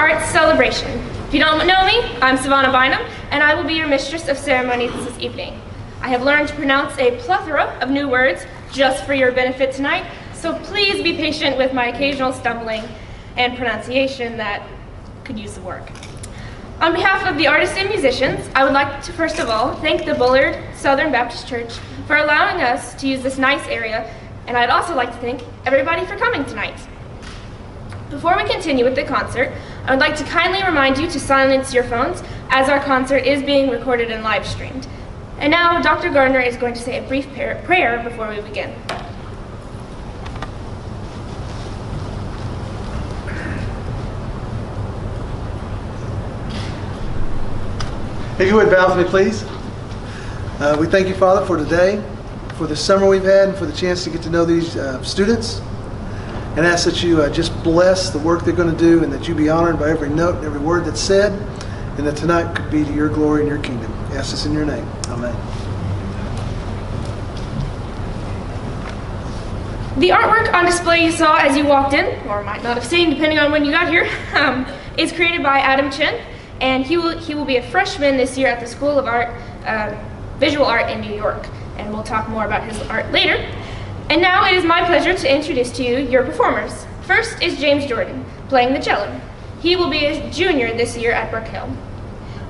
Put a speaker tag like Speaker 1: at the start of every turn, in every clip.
Speaker 1: Arts celebration. If you don't know me, I'm Savannah Bynum, and I will be your mistress of ceremonies this evening. I have learned to pronounce a plethora of new words just for your benefit tonight, so please be patient with my occasional stumbling and pronunciation that could use the work. On behalf of the artists and musicians, I would like to first of all thank the Bullard Southern Babtist Church for allowing us to use this nice area, and I'd also like to thank everybody for coming tonight. Before we continue with the concert, I would like to kindly remind you to silence your phones as our concert is being recorded and live streamed. And now Dr. Gardner is going to say a brief prayer before we begin.
Speaker 2: If you would bow with me, please. We thank you, Father, for today, for the summer we've had, and for the chance to get to know these students. And ask that you just bless the work they're going to do, and that you be honored by every note and every word that's said, and that tonight could be to your glory and your kingdom. I ask this in your name. Amen.
Speaker 1: The artwork on display you saw as you walked in, or might not have seen depending on when you got here, is created by Adam Chen. And he will be a freshman this year at the School of Art, Visual Art in New York. And we'll talk more about his art later. And now it is my pleasure to introduce to you your performers. First is James Jordan, playing the cello. He will be a junior this year at Brook Hill.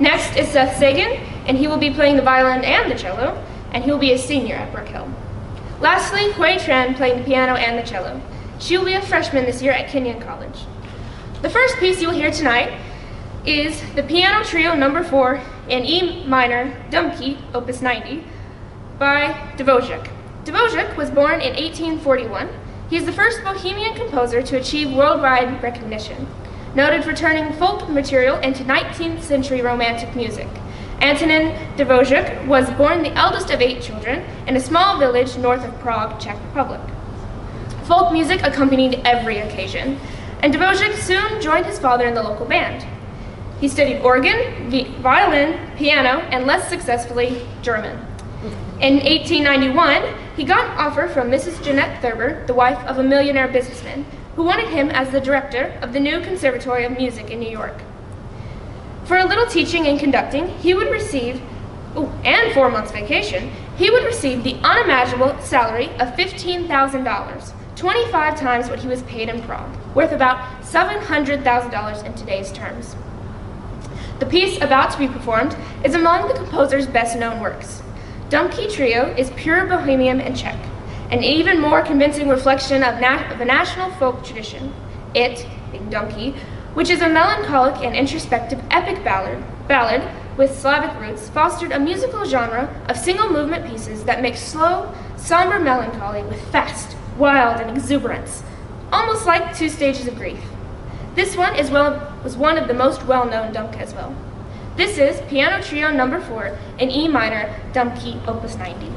Speaker 1: Next is Seth Sagan, and he will be playing the violin and the cello, and he will be a senior at Brook Hill. Lastly, Hui Tran, playing the piano and the cello. She will be a freshman this year at Kenyon College. The first piece you will hear tonight is the Piano Trio No. 4 in E minor, dumb key, opus 90, by Dvořák. Dvořák was born in 1841. He is the first Bohemian composer to achieve worldwide recognition, noted for turning folk material into 19th century romantic music. Antonin Dvořák was born the eldest of 8 children in a small village north of Prague, Czech Republic. Folk music accompanied every occasion, and Dvořák soon joined his father in the local band. He studied organ, violin, piano, and less successfully, German. In 1891, he got an offer from Mrs. Jeanette Thurber, the wife of a millionaire businessman, who wanted him as the director of the new Conservatory of Music in New York. For a little teaching and conducting, he would receive, and 4 months vacation, he would receive the unimaginable salary of $15,000, 25 times what he was paid in Prague, worth about $700,000 in today's terms. The piece about to be performed is among the composer's best-known works. Dumb Key Trio is pure Bohemian and Czech, an even more convincing reflection of a national folk tradition. It, being Dumb Key, which is a melancholic and introspective epic ballad with Slavic roots, fostered a musical genre of single-movement pieces that mix slow, somber melancholy with fast, wild, and exuberance, almost like 2 stages of grief. This one was one of the most well-known Dumb Key as well. This is Piano Trio No. 4 in E minor, Dumb Key, opus 90.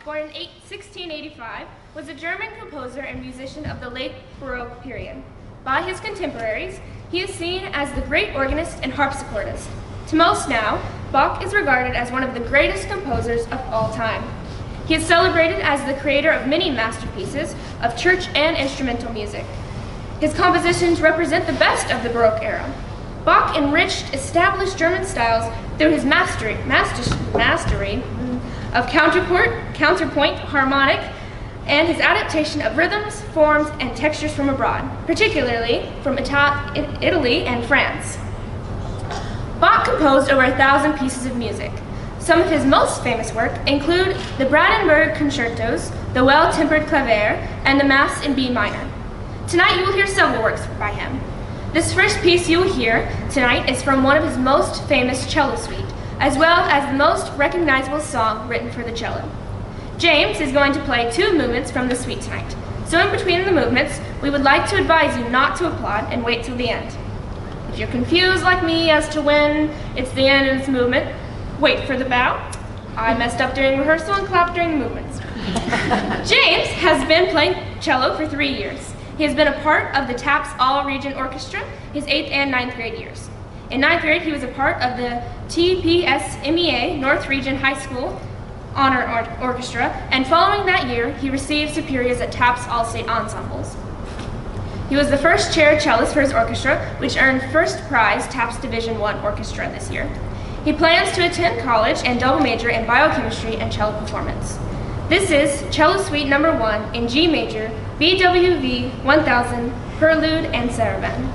Speaker 1: born in 1685, was a German composer and musician of the late Baroque period. By his contemporaries, he is seen as the great organist and harpsichordist. To most now, Bach is regarded as one of the greatest composers of all time. He is celebrated as the creator of many masterpieces of church and instrumental music. His compositions represent the best of the Baroque era. Bach enriched established German styles through his mastery of counterpoint, harmonic, and his adaptation of rhythms, forms, and textures from abroad, particularly from Italy and France. Bach composed over 1,000 pieces of music. Some of his most famous work include the Brandenburg Concertos, the Well-Tempered Clavier, and the Mass in B minor. Tonight you will hear several works by him. This first piece you will hear tonight is from one of his most famous cello suite, as well as the most recognizable song written for the cello. James is going to play 2 movements from the suite tonight. So in between the movements, we would like to advise you not to applaud and wait till the end. If you're confused like me as to when it's the end of this movement, wait for the bow. I messed up during rehearsal and clapped during the movements. James has been playing cello for 3 years. He has been a part of the TAPS All-Region Orchestra his 8th and 9th grade years. In 9th grade, he was a part of the TPSMEA North Region High School Honor Orchestra, and following that year, he received superiors at TAPS All-State Ensembles. He was the first chair cellist for his orchestra, which earned first prize TAPS Division I Orchestra this year. He plans to attend college and double major in biochemistry and cello performance. This is Cello Suite No. 1 in G major, BWV 1000, Prelude and Saraband.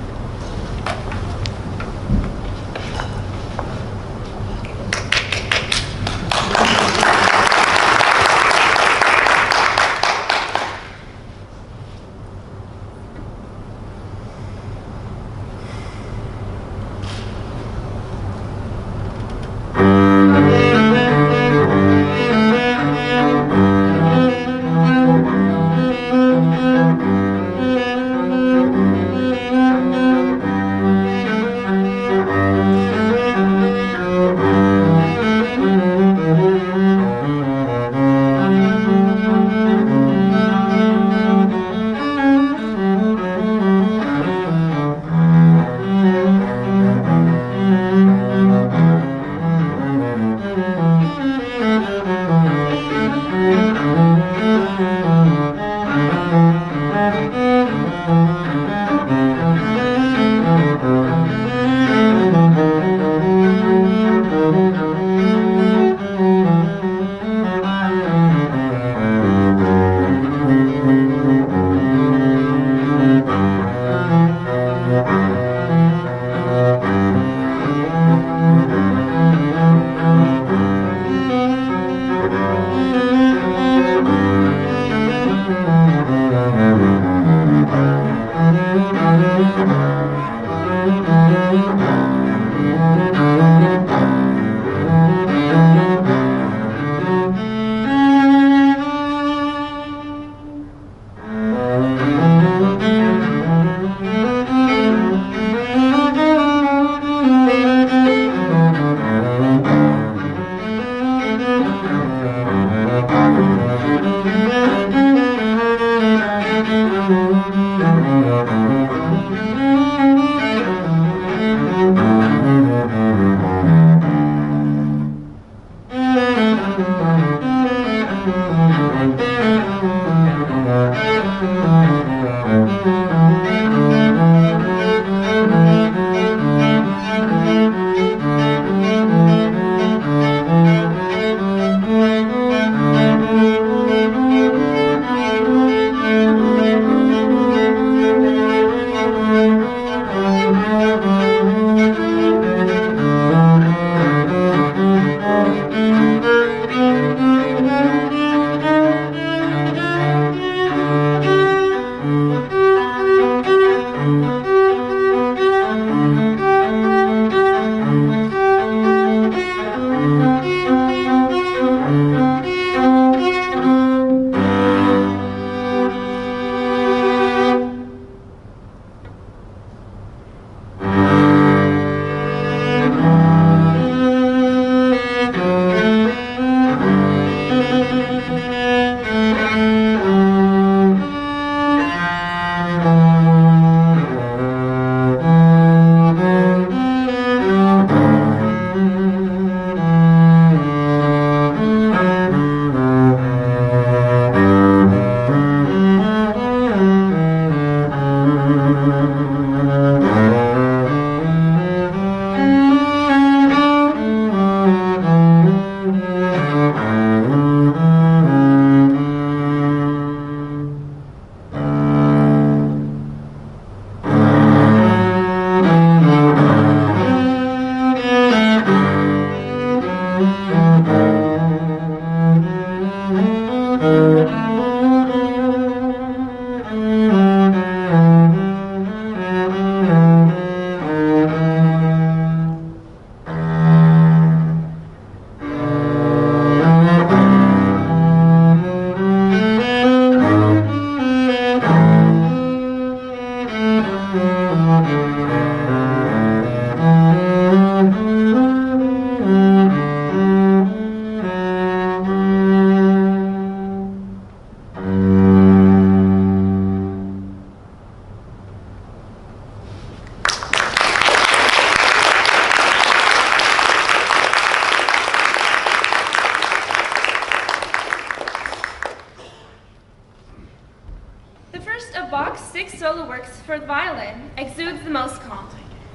Speaker 1: solo works for the violin exudes the most calm.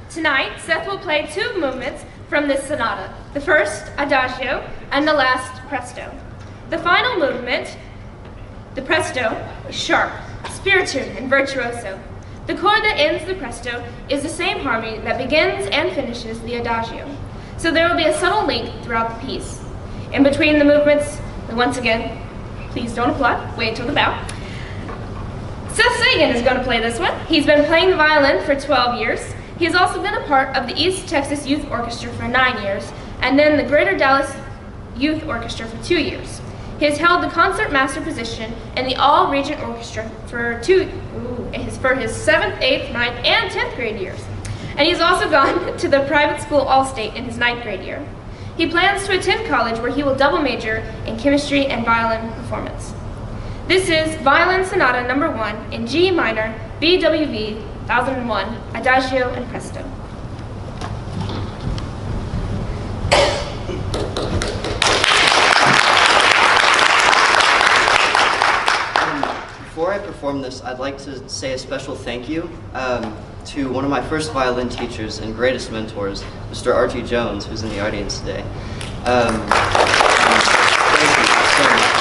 Speaker 1: Tonight, Seth will play two movements from this sonata, the first, Adagio, and the last, Presto. The final movement, the Presto, is sharp, spirited, and virtuoso. The chord that ends the Presto is the same harmony that begins and finishes the Adagio. So there will be a subtle link throughout the piece. In between the movements, once again, please don't applaud, wait till the bow. Seth Sagan is going to play this one. He's been playing the violin for 12 years. He has also been a part of the East Texas Youth Orchestra for 9 years, and then the Greater Dallas Youth Orchestra for 2 years. He has held the concert master position in the All-Region Orchestra for his 7th, 8th, 9th, and 10th grade years. And he's also gone to the private school All-State in his 9th grade year. He plans to attend college where he will double major in chemistry and violin performance. This is Violin Sonata No. 1 in G minor, BWV 1001, Adagio and Presto.
Speaker 3: Before I perform this, I'd like to say a special thank you to one of my first violin teachers and greatest mentors, Mr. Archie Jones, who's in the audience today. Thank you so much.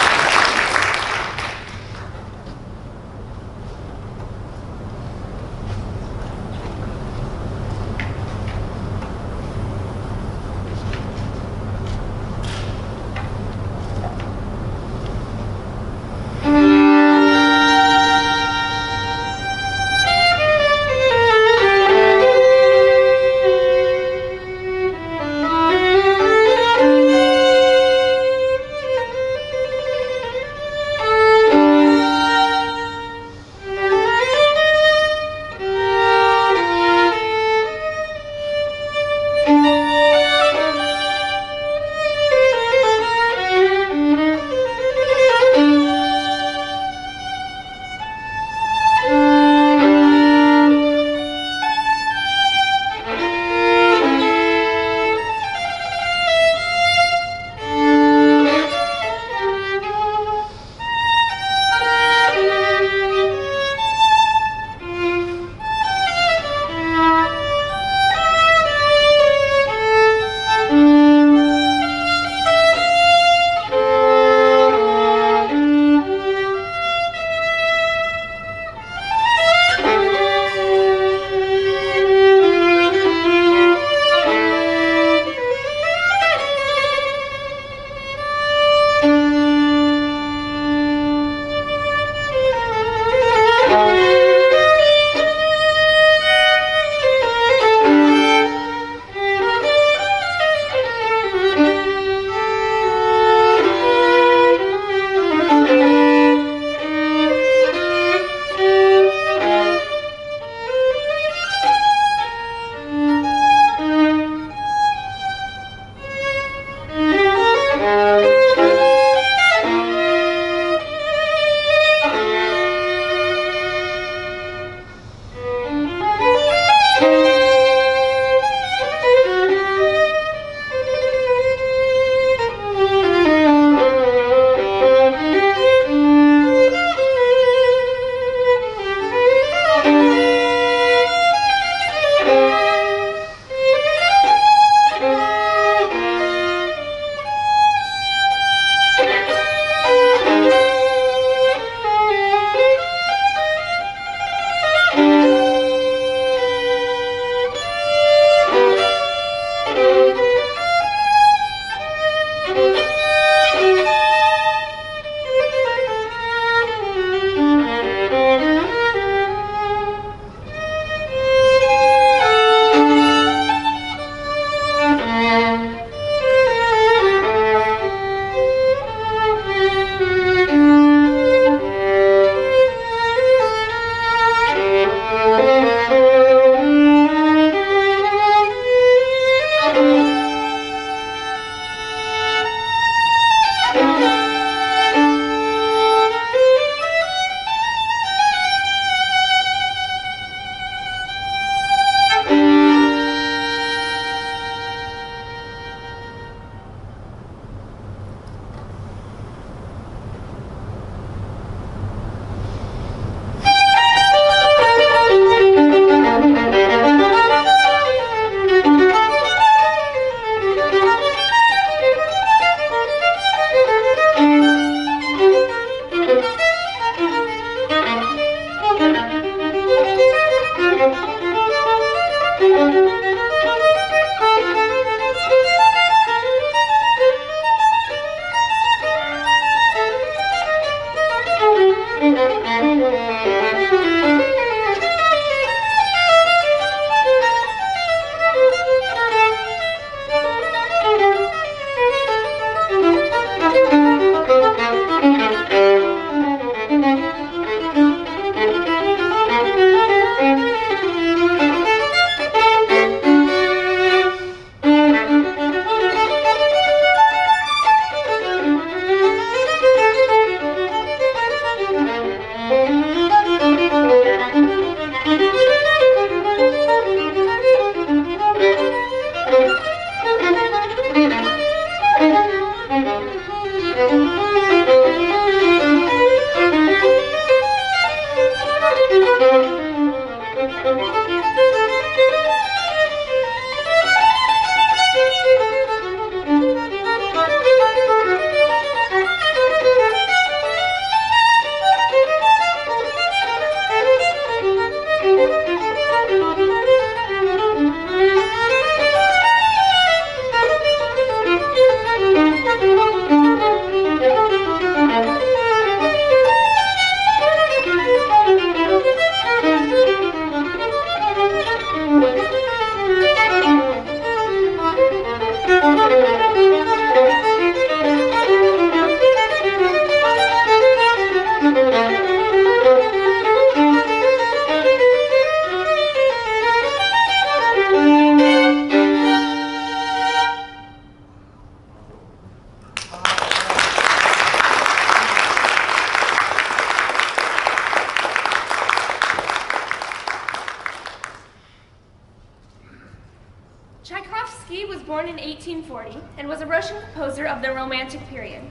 Speaker 1: Tchaikovsky was born in 1840 and was a Russian composer of the Romantic period.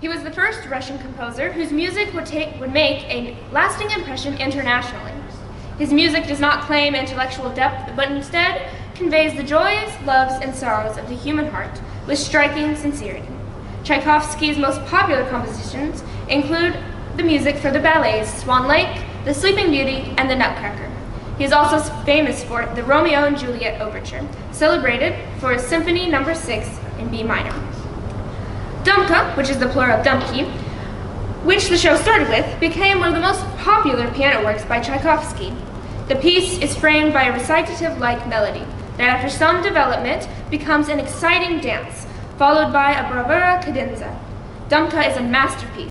Speaker 1: He was the first Russian composer whose music would make a lasting impression internationally. His music does not claim intellectual depth, but instead conveys the joys, loves, and sorrows of the human heart with striking sincerity. Tchaikovsky's most popular compositions include the music for the ballets Swan Lake, The Sleeping Beauty, and The Nutcracker. He is also famous for the Romeo and Juliet Overture, celebrated for his Symphony No. 6 in B minor. Dumka, which is the plural of Dumki, which the show started with, became one of the most popular piano works by Tchaikovsky. The piece is framed by a recitative-like melody that after some development becomes an exciting dance, followed by a bravura cadenza. Dumka is a masterpiece.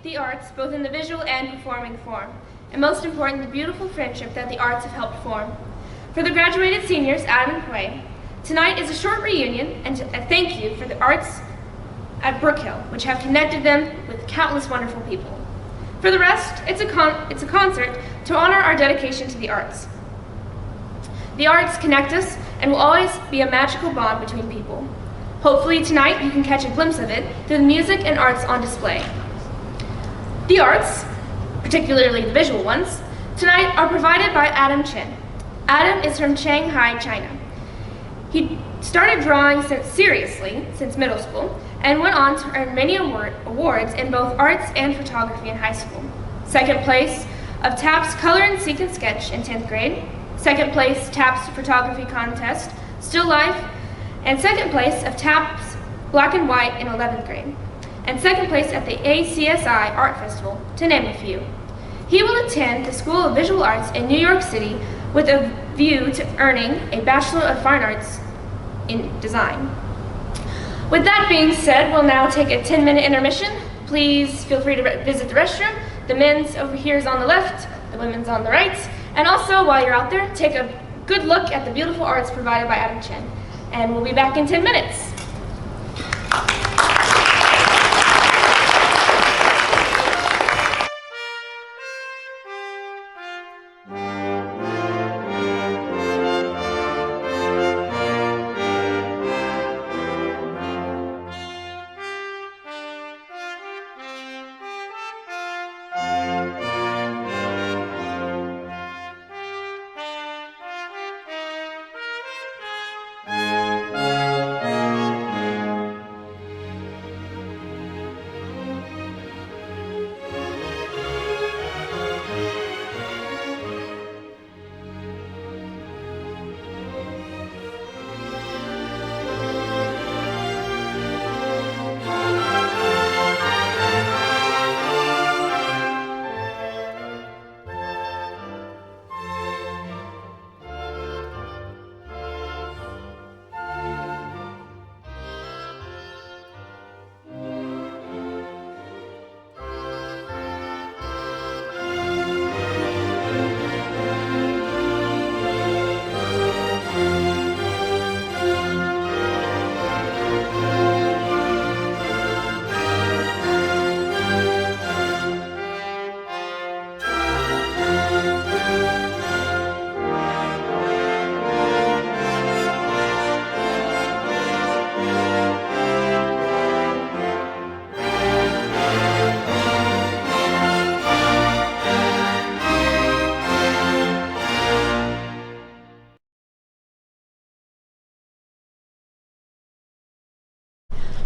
Speaker 1: the arts, both in the visual and performing form, and most important, the beautiful friendship that the arts have helped form. For the graduated seniors, Adam and Hue, tonight is a short reunion and a thank you for the arts at Brookhill, which have connected them with countless wonderful people. For the rest, it's a concert to honor our dedication to the arts. The arts connect us and will always be a magical bond between people. Hopefully tonight you can catch a glimpse of it through the music and arts on display. The arts, particularly the visual ones, tonight are provided by Adam Chen. Adam is from Shanghai, China. He started drawing seriously since middle school and went on to earn many awards in both arts and photography in high school. Second place of TAP's Color and Seek and Sketch in 10th grade, second place TAP's Photography Contest, Still Life, and second place of TAP's Black and White in 11th grade, and second place at the ACSI Art Festival, to name a few. He will attend the School of Visual Arts in New York City with a view to earning a Bachelor of Fine Arts in Design. With that being said, we'll now take a 10-minute intermission. Please feel free to visit the restroom. The men's over here is on the left, the women's on the right. And also, while you're out there, take a good look at the beautiful arts provided by Adam Chen. And we'll be back in 10 minutes.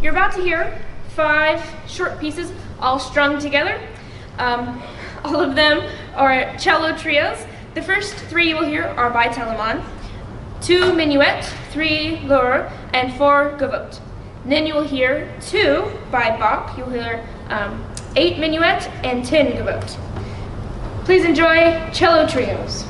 Speaker 1: You're about to hear 5 short pieces all strung together. All of them are cello trios. The first 3 you will hear are by Telemann, 2 minuet, 3 Lohr, and 4 gavotte. Then you will hear 2 by Bach. You'll hear 8 minuet and 10 gavotte. Please enjoy cello trios.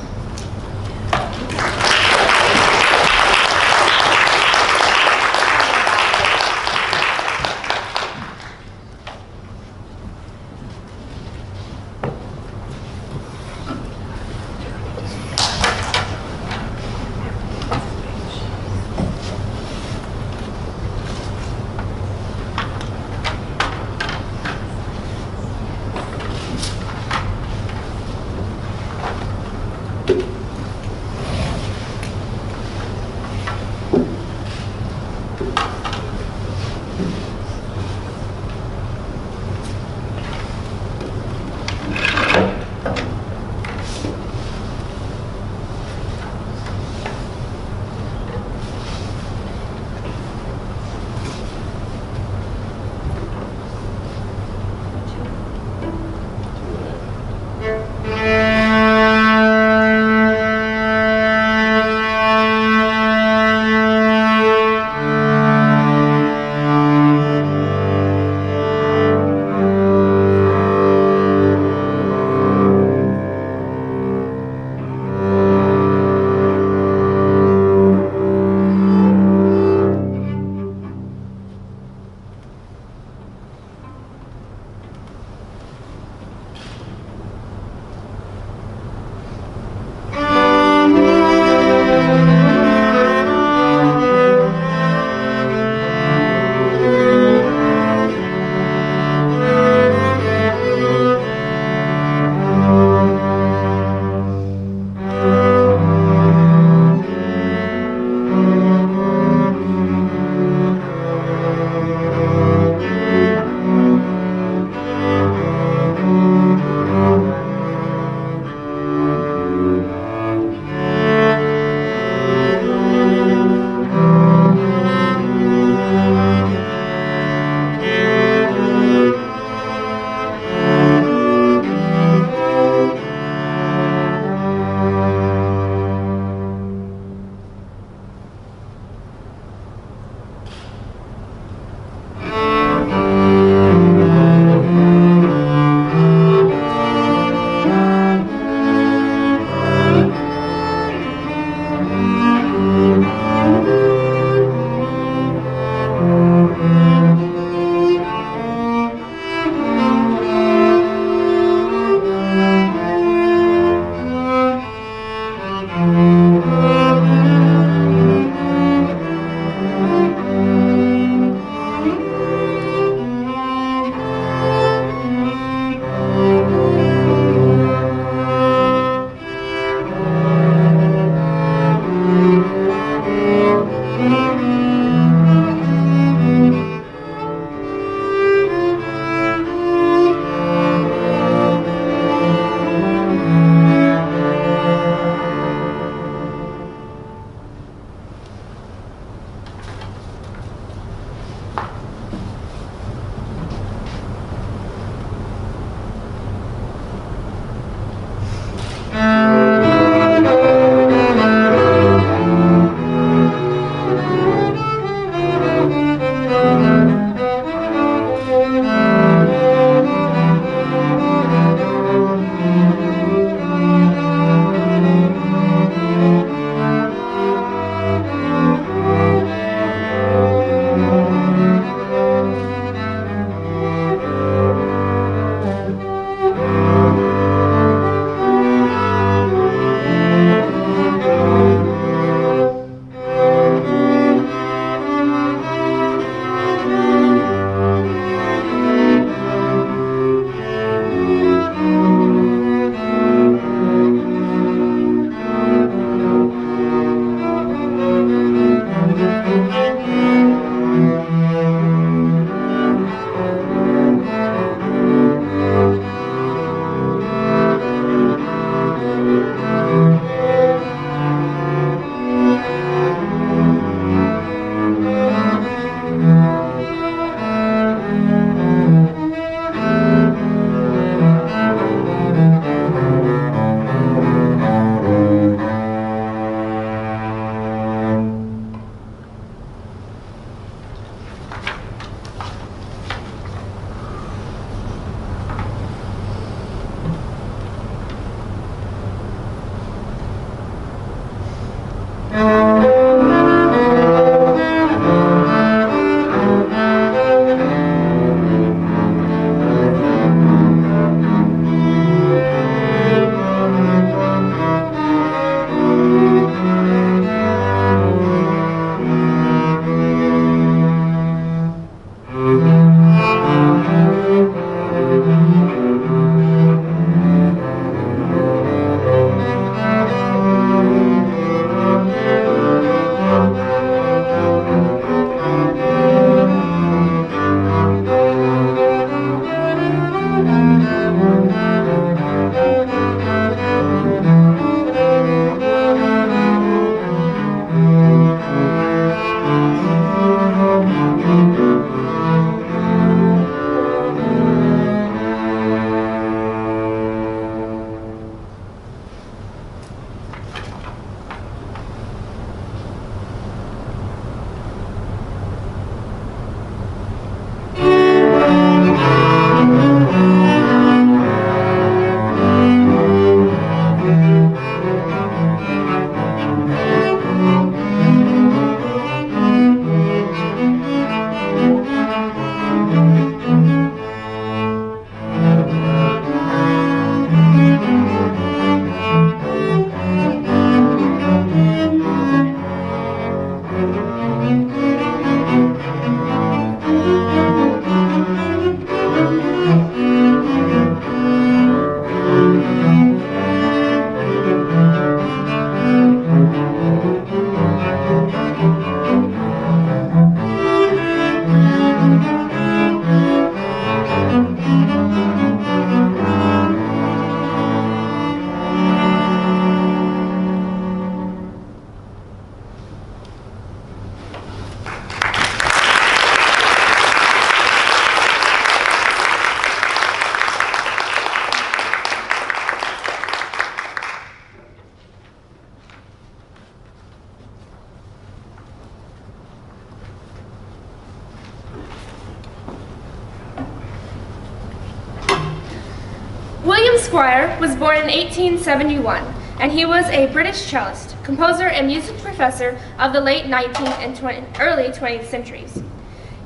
Speaker 1: William Squire was born in 1871, and he was a British cellist, composer, and music professor of the late 19th and early 20th centuries.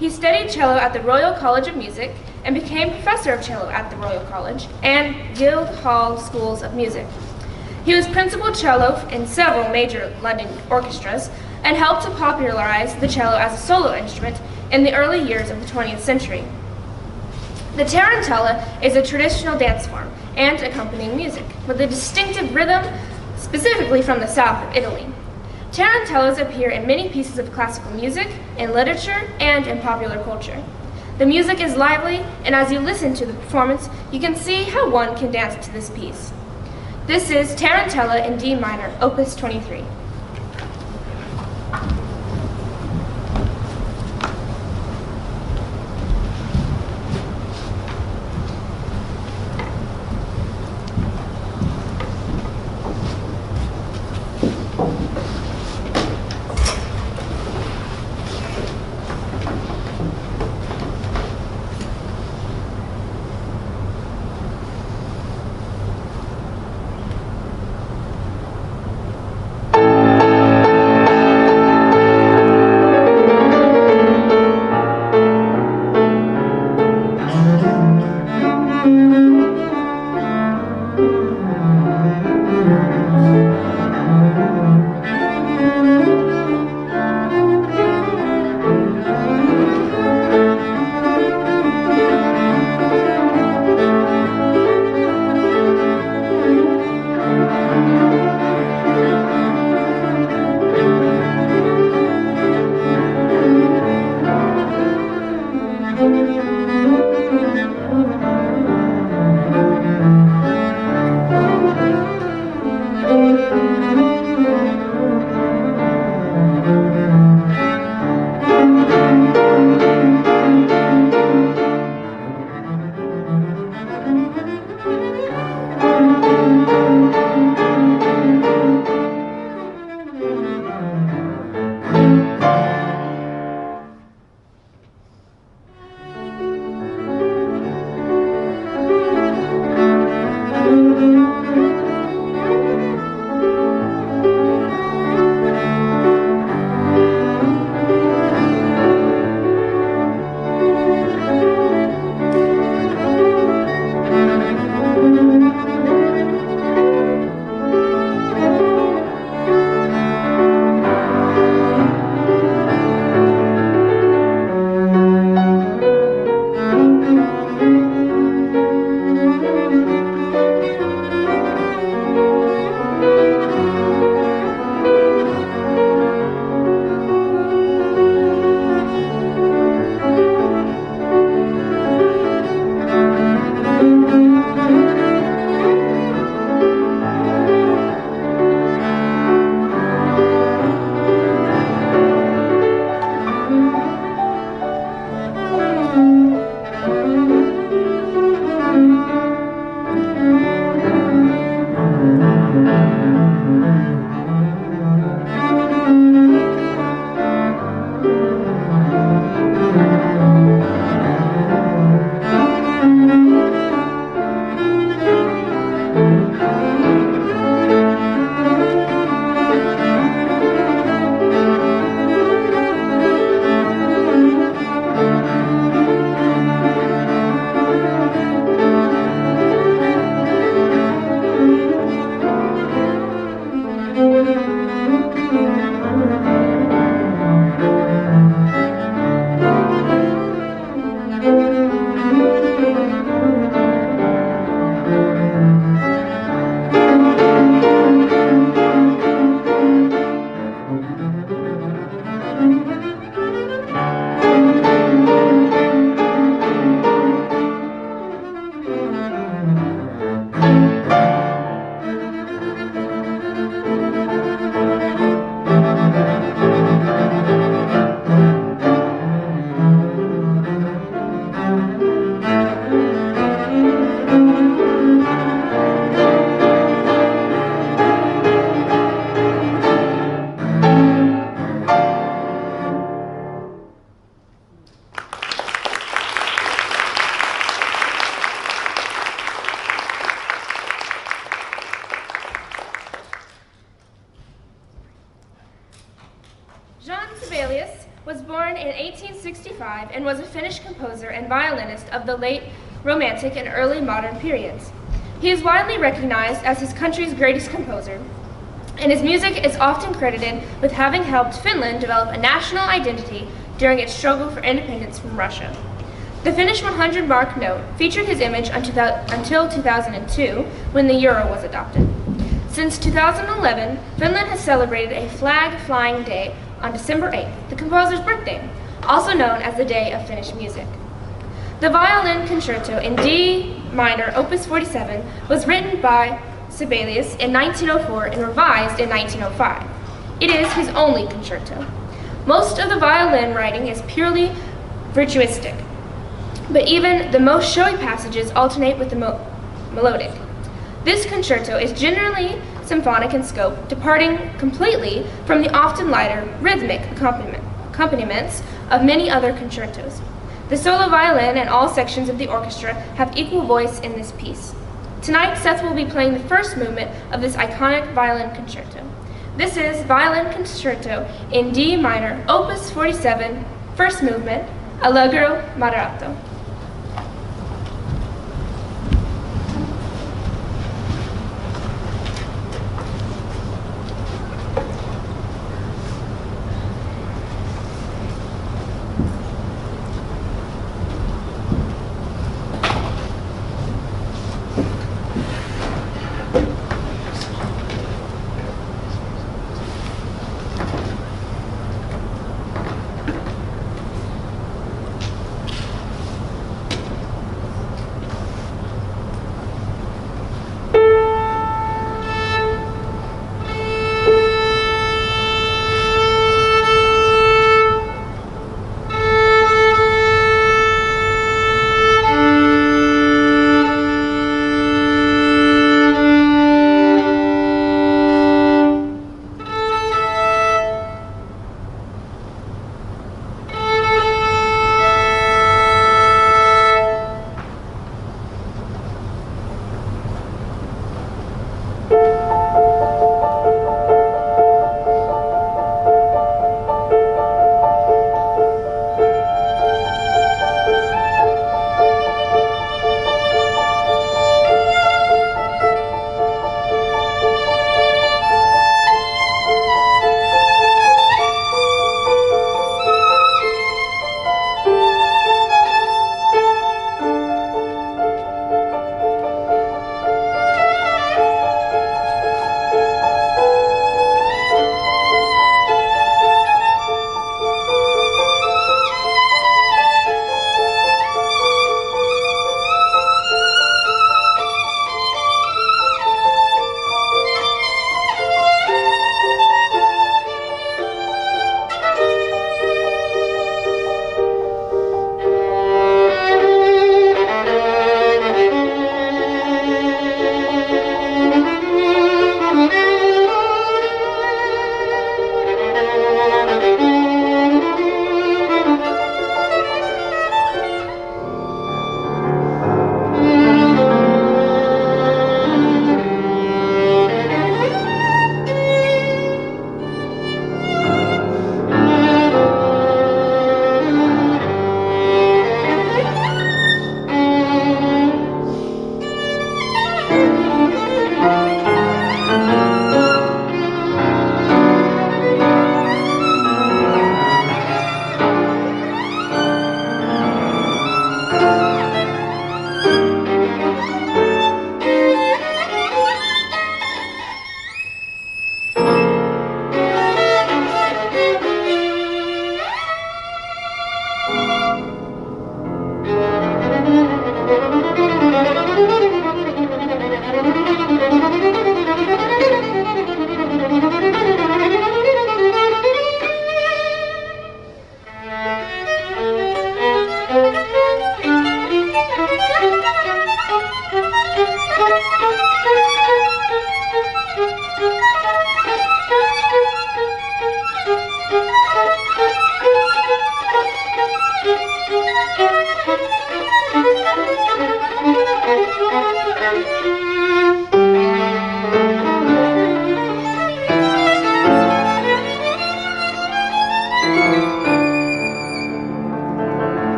Speaker 1: He studied cello at the Royal College of Music and became professor of cello at the Royal College and Guildhall Schools of Music. He was principal cello in several major London orchestras and helped to popularize the cello as a solo instrument in the early years of the 20th century. The tarantella is a traditional dance form and accompanying music with a distinctive rhythm, specifically from the south of Italy. Tarantellas appear in many pieces of classical music, in literature, and in popular culture. The music is lively, and as you listen to the performance, you can see how one can dance to this piece. This is Tarantella in D minor, Opus 23. born in 1865 and was a Finnish composer and violinist of the late Romantic and early modern periods. He is widely recognized as his country's greatest composer, and his music is often credited with having helped Finland develop a national identity during its struggle for independence from Russia. The Finnish 100-mark note featured his image until 2002, when the euro was adopted. Since 2011, Finland has celebrated a flag-flying day on December 8th, the composer's birthday, also known as the Day of Finnish Music. The violin concerto in D minor, opus 47, was written by Sibelius in 1904 and revised in 1905. It is his only concerto. Most of the violin writing is purely virtuistic, but even the most showy passages alternate with the melodic. This concerto is generally symphonic in scope, departing completely from the often lighter, rhythmic accompaniments of many other concertos. The solo violin and all sections of the orchestra have equal voice in this piece. Tonight, Seth will be playing the first movement of this iconic violin concerto. This is Violin Concerto in D minor, opus 47, first movement, Allegro moderato.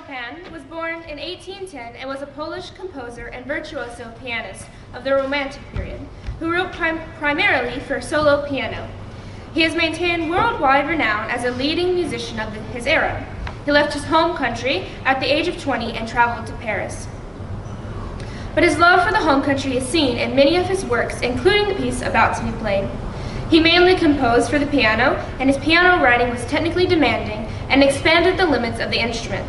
Speaker 1: Chopin was born in 1810 and was a Polish composer and virtuoso pianist of the Romantic period, who wrote primarily for solo piano. He has maintained worldwide renown as a leading musician of his era. He left his home country at the age of 20 and traveled to Paris. But his love for the home country is seen in many of his works, including the piece about to be played. He mainly composed for the piano, and his piano writing was technically demanding and expanded the limits of the instrument.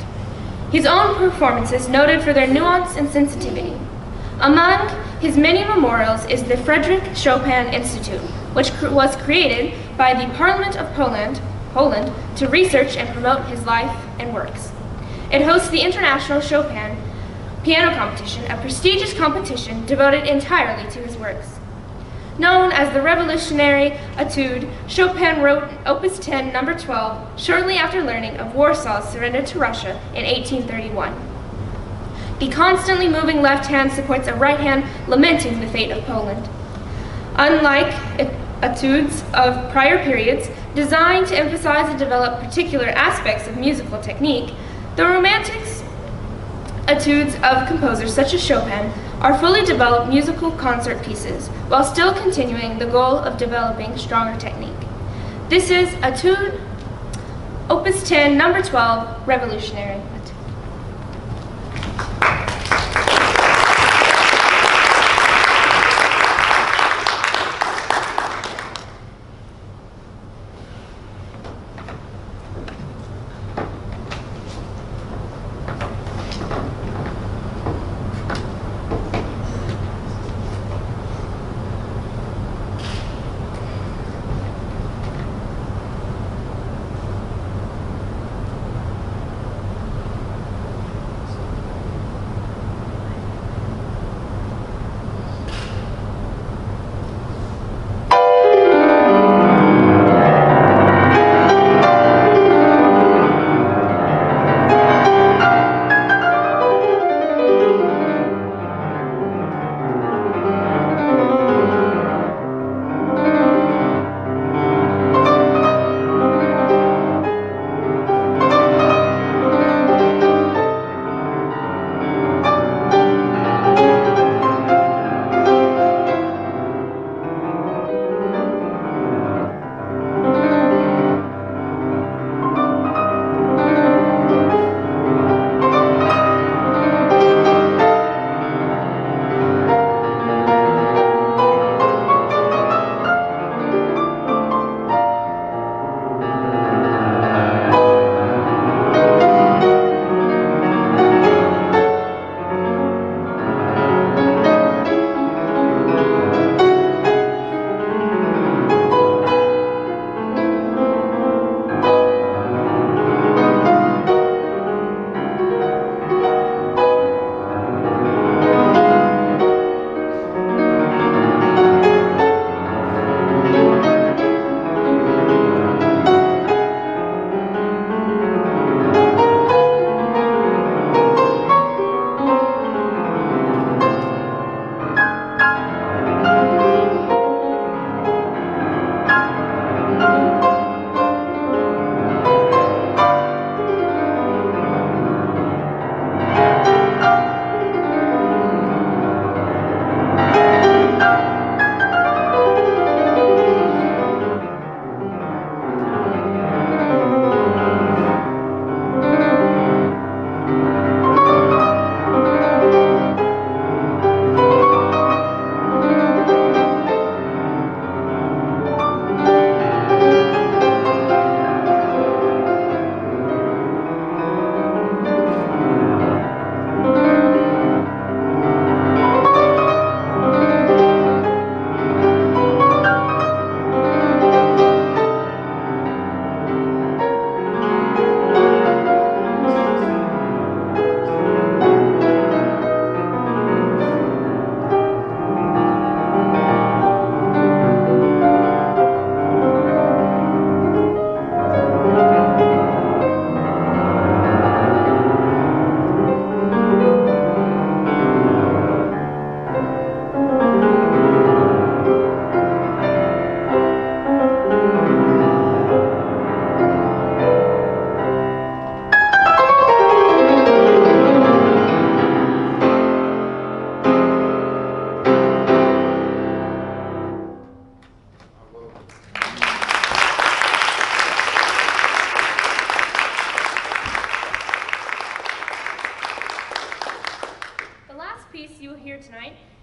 Speaker 1: His own performances noted for their nuance and sensitivity. Among his many memorials is the Frederick Chopin Institute, which was created by the Parliament of Poland to research and promote his life and works. It hosts the International Chopin Piano Competition, a prestigious competition devoted entirely to his works. Known as the Revolutionary Etude, Chopin wrote Opus 10, No. 12, shortly after learning of Warsaw's surrender to Russia in 1831. The constantly moving left hand supports a right hand lamenting the fate of Poland. Unlike etudes of prior periods, designed to emphasize and develop particular aspects of musical technique, the Romantics etudes of composers such as Chopin are fully developed musical concert pieces, while still continuing the goal of developing stronger technique. This is Etude Opus 10, No. 12, Revolutionary.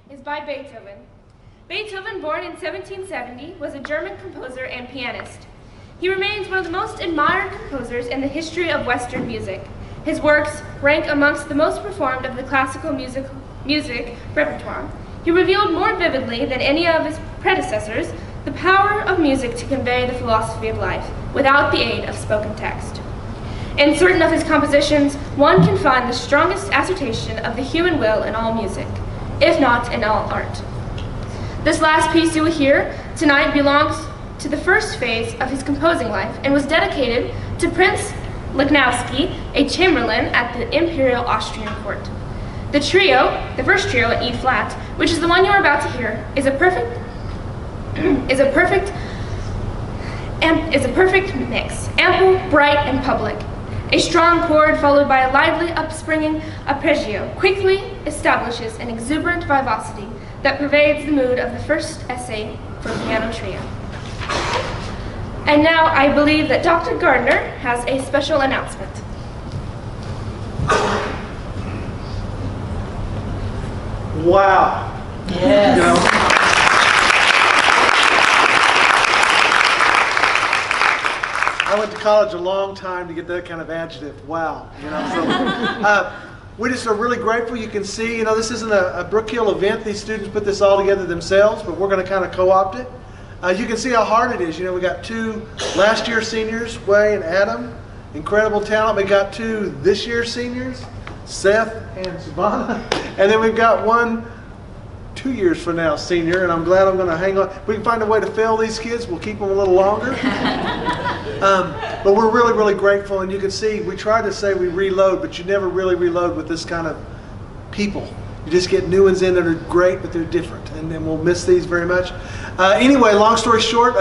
Speaker 1: is by Beethoven. Beethoven, born in 1770, was a German composer and pianist. He remains one of the most admired composers in the history of Western music. His works rank amongst the most performed of the classical music repertoire. He revealed more vividly than any of his predecessors the power of music to convey the philosophy of life without the aid of spoken text. In certain of his compositions, one can find the strongest assertion of the human will in all music, if not in all art. This last piece you will hear tonight belongs to the first phase of his composing life and was dedicated to Prince Lichnowsky, a chamberlain at the Imperial Austrian court. The trio, the first trio in E flat, which is the one you are about to hear, is a perfect mix, ample, bright, and public. A strong chord followed by a lively upspringing arpeggio quickly establishes an exuberant vivacity that pervades the mood of the first essay for piano trio. And now I believe that Dr. Gardner has a special announcement.
Speaker 2: Wow.
Speaker 4: Yes.
Speaker 2: You know, I went to college a long time to get that kind of adjective. Wow. You know, so we just are really grateful. You can see, you know, this isn't a Brook Hill event. These students put this all together themselves, but we're going to kind of co-opt it. You can see how hard it is. You know, we got two last year seniors, Way and Adam, incredible talent. We got two this year seniors, Seth and Savannah, and then we've got one 2 years from now senior, and I'm glad I'm going to hang on. If we can find a way to fail these kids, we'll keep them a little longer. But we're really, really grateful, and you can see we try to say we reload, but you never really reload with this kind of people. You just get new ones in that are great, but they're different, and then we'll miss these very much. Anyway, long story short,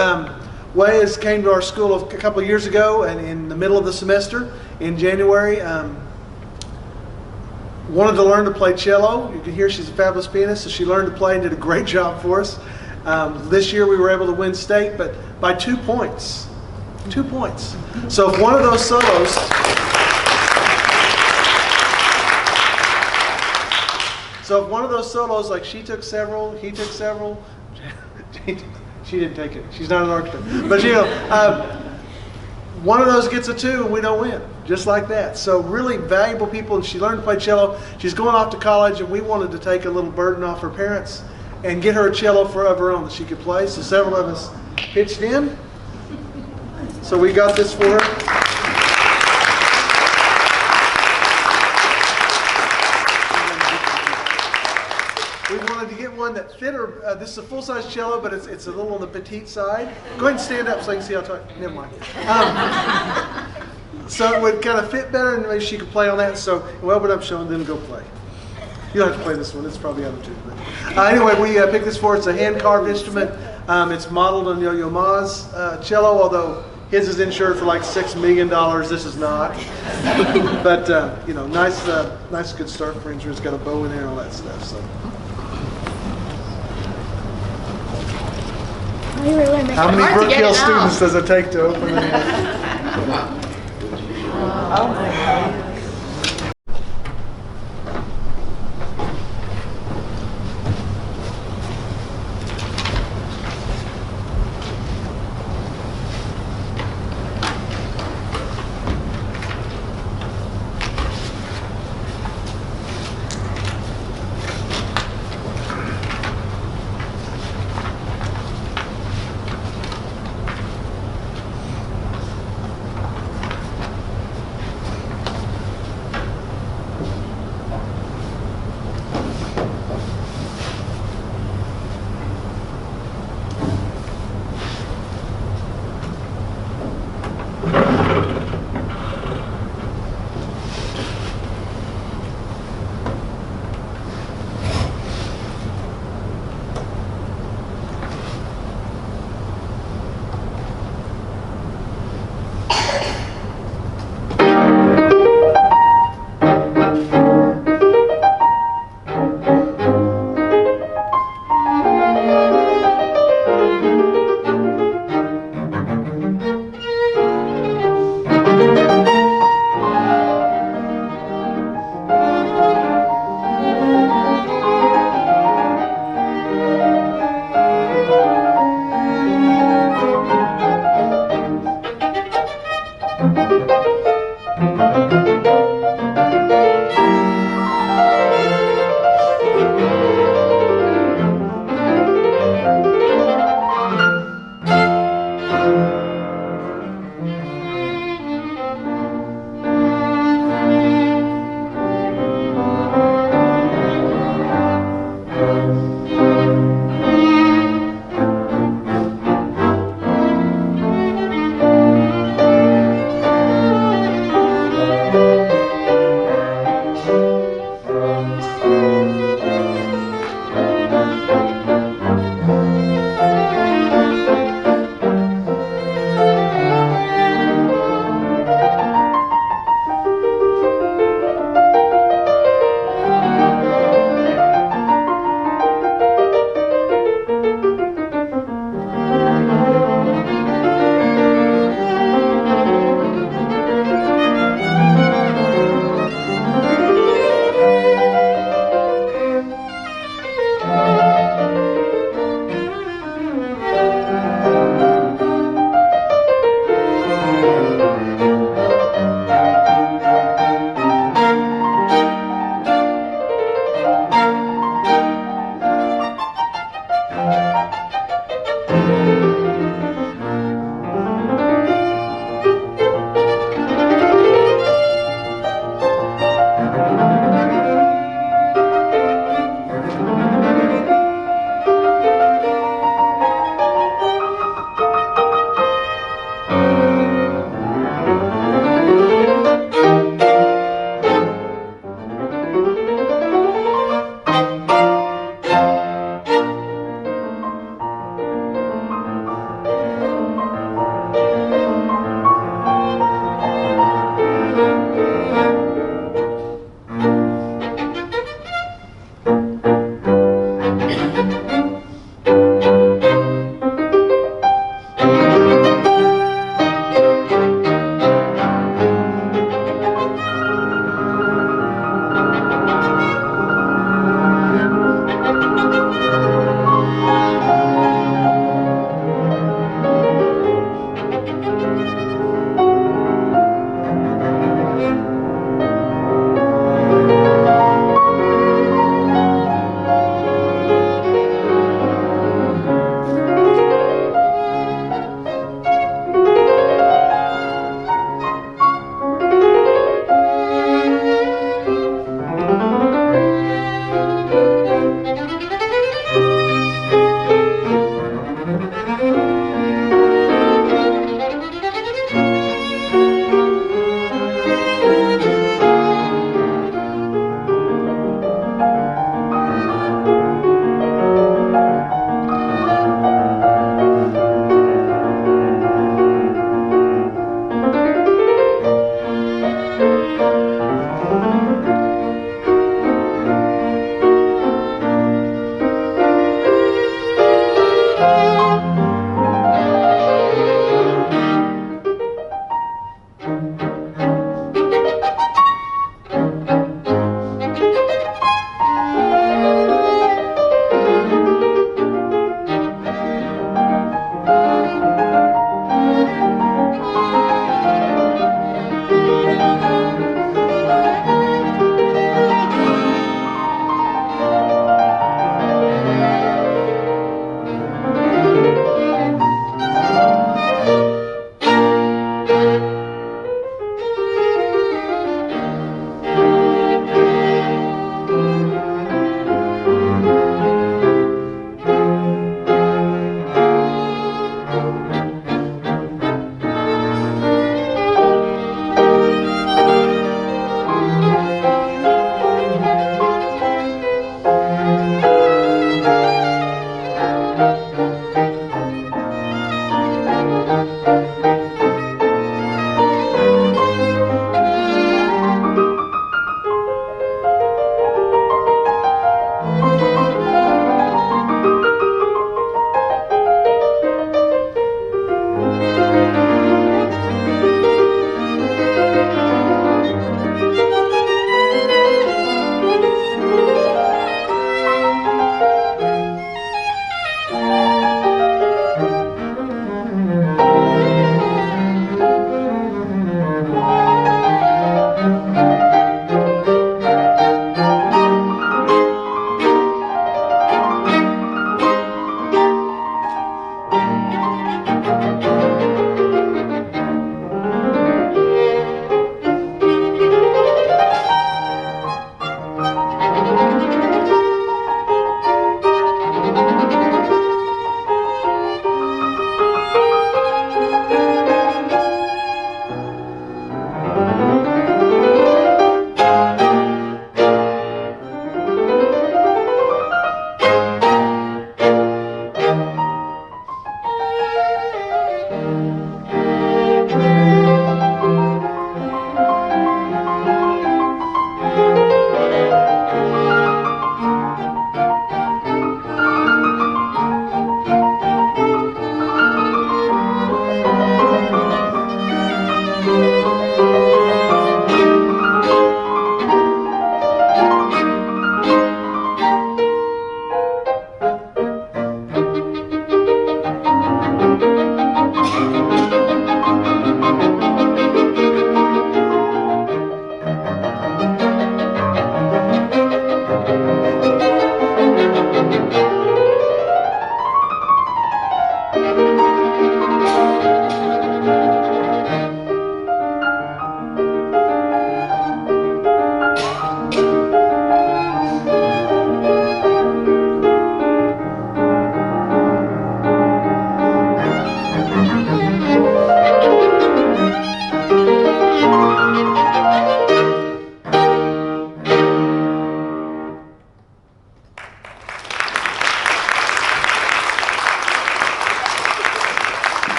Speaker 2: Way came to our school a couple of years ago, and in the middle of the semester, in January, wanted to learn to play cello. You can hear she's a fabulous pianist, so she learned to play and did a great job for us. This year we were able to win state, but by 2 points. 2 points. So if one of those solos... So if one of those solos, like she took several, he took several, she didn't take it. She's not an architect. But you know, one of those gets a 2 and we don't win. Just like that. So really valuable people, and she learned to play cello. She's going off to college, and we wanted to take a little burden off her parents and get her a cello of her own that she could play. So several of us pitched in. So we got this for her. We wanted to get one that fit her. This is a full-size cello, but it's a little on the petite side. Go ahead and stand up so I can see how tall. Never mind. So it would kind of fit better, and maybe she could play on that. So we'll open up, show, and then go play. You don't have to play this one. It's probably out of tune. But anyway, we picked this for. It's a hand-carved instrument. It's modeled on Yo-Yo Ma's cello, although his is insured for like $6 million. This is not. But you know, nice, good start for insurance. It's got a bow in there and all that stuff. So. How many Brook Hill students does it take to open it?
Speaker 4: Oh my God.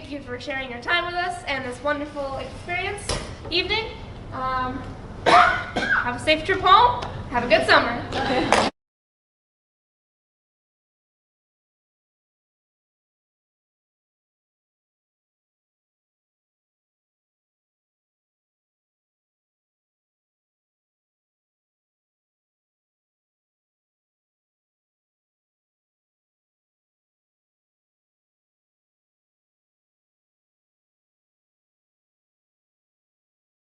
Speaker 1: thank you for sharing your time with us and this wonderful evening. Have a safe trip home. Have a good summer.